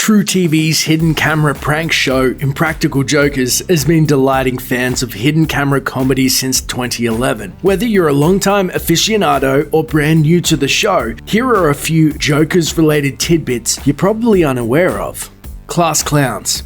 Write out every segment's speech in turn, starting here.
TruTV's hidden camera prank show, Impractical Jokers, has been delighting fans of hidden camera comedy since 2011. Whether you're a long-time aficionado or brand new to the show, here are a few Jokers-related tidbits you're probably unaware of. Class clowns.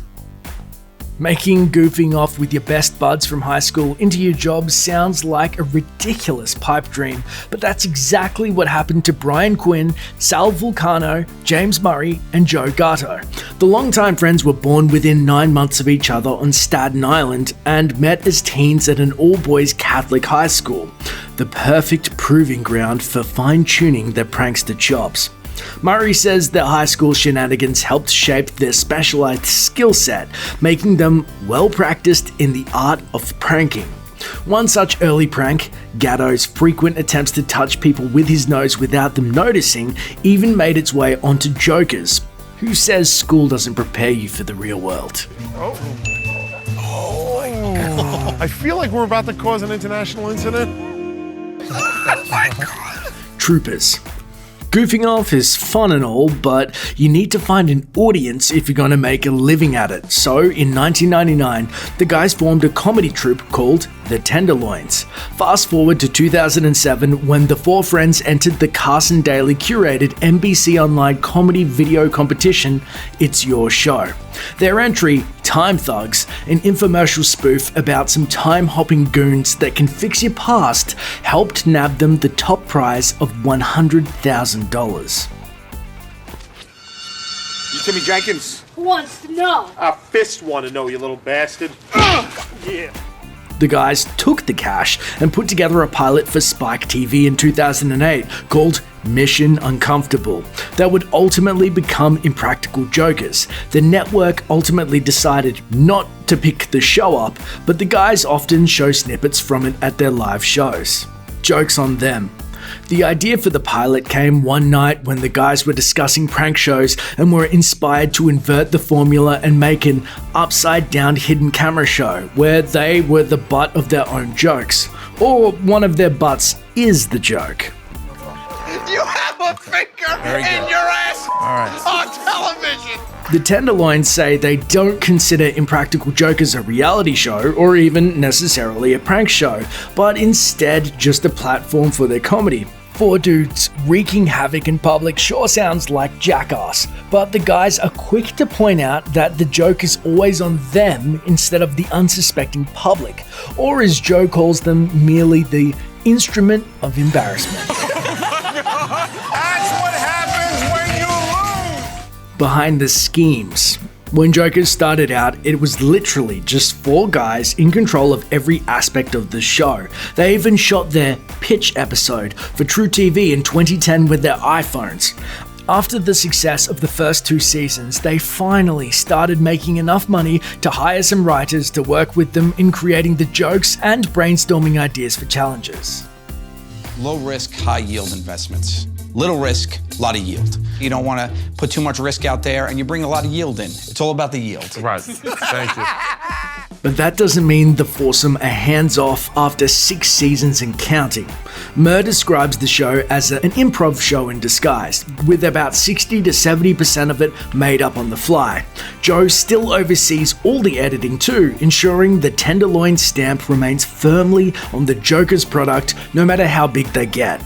Making goofing off with your best buds from high school into your job sounds like a ridiculous pipe dream, but that's exactly what happened to Brian Quinn, Sal Vulcano, James Murray, and Joe Gatto. The longtime friends were born within 9 months of each other on Staten Island and met as teens at an all-boys Catholic high school, the perfect proving ground for fine-tuning their prankster chops. Murray says their high school shenanigans helped shape their specialized skill set, making them well practiced in the art of pranking. One such early prank, Gatto's frequent attempts to touch people with his nose without them noticing, even made its way onto Jokers, who says school doesn't prepare you for the real world. Oh my God. I feel like we're about to cause an international incident. Oh my God. Troupers. Goofing off is fun and all, but you need to find an audience if you're going to make a living at it. So, in 1999, the guys formed a comedy troupe called The Tenderloins. Fast forward to 2007, when the four friends entered the Carson Daly curated NBC Online comedy video competition, It's Your Show. Their entry, Time Thugs, an infomercial spoof about some time-hopping goons that can fix your past, helped nab them the top prize of $100,000. You Timmy Jenkins? Who wants to know? I fist want to know, you little bastard. Yeah. The guys took the cash and put together a pilot for Spike TV in 2008 called Mission Uncomfortable that would ultimately become Impractical Jokers. The network ultimately decided not to pick the show up, but the guys often show snippets from it at their live shows. Joke's on them. The idea for the pilot came one night when the guys were discussing prank shows and were inspired to invert the formula and make an upside-down hidden camera show where they were the butt of their own jokes. Or one of their butts is the joke. You have a finger in your ass on television! The Tenderloins say they don't consider Impractical Jokers a reality show or even necessarily a prank show, but instead just a platform for their comedy. Four dudes wreaking havoc in public sure sounds like jackass, but the guys are quick to point out that the joke is always on them instead of the unsuspecting public, or as Joe calls them, merely the instrument of embarrassment. That's what happens when you lose! Behind the schemes. When Jokers started out, it was literally just four guys in control of every aspect of the show. They even shot their pitch episode for TruTV in 2010 with their iPhones. After the success of the first 2 seasons, they finally started making enough money to hire some writers to work with them in creating the jokes and brainstorming ideas for challenges. Low risk, high yield investments. Little risk, a lot of yield. You don't want to put too much risk out there and you bring a lot of yield in. It's all about the yield. Right, thank you. But that doesn't mean the foursome are hands-off after 6 seasons and counting. Murr describes the show as an improv show in disguise, with about 60 to 70% of it made up on the fly. Joe still oversees all the editing too, ensuring the Tenderloin stamp remains firmly on the Joker's product no matter how big they get.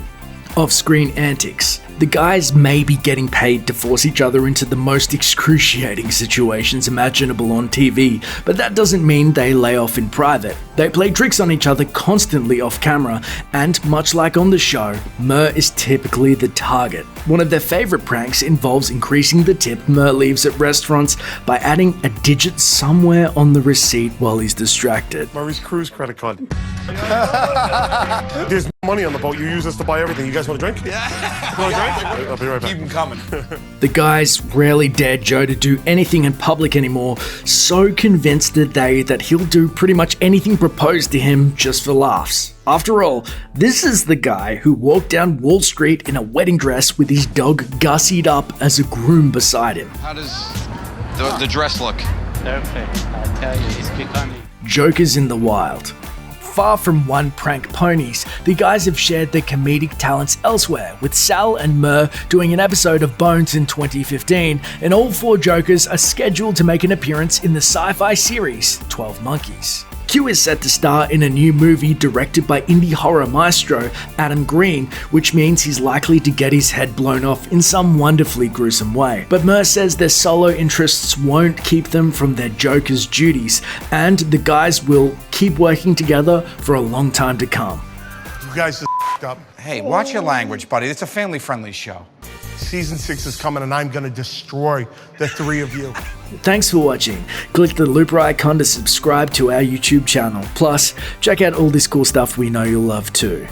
Off-screen antics. The guys may be getting paid to force each other into the most excruciating situations imaginable on TV, but that doesn't mean they lay off in private. They play tricks on each other constantly off camera, and much like on the show, Murr is typically the target. One of their favorite pranks involves increasing the tip Murr leaves at restaurants by adding a digit somewhere on the receipt while he's distracted. Murray's cruise credit card. There's money on the boat. You use this to buy everything. You guys want a drink? Yeah. You want a drink? I'll be right back. Keep them coming. The guys rarely dare Joe to do anything in public anymore, so convinced are they that he'll do pretty much anything proposed to him just for laughs. After all, this is the guy who walked down Wall Street in a wedding dress with his dog gussied up as a groom beside him. How does the dress look? Perfect, I tell you, it's becoming. Jokers in the wild. far from one prank ponies. The guys have shared their comedic talents elsewhere, with Sal and Murr doing an episode of Bones in 2015, and all 4 Jokers are scheduled to make an appearance in the sci-fi series 12 Monkeys. Q is set to star in a new movie directed by indie horror maestro Adam Green, which means he's likely to get his head blown off in some wonderfully gruesome way. But Murr says their solo interests won't keep them from their Joker's duties, and the guys will keep working together for a long time to come. You guys just f***ed up. Hey, watch your language, buddy. It's a family-friendly show. Season 6 is coming, and I'm gonna destroy the 3 of you. Thanks for watching. Click the looper icon to subscribe to our YouTube channel. Plus, check out all this cool stuff we know you'll love too.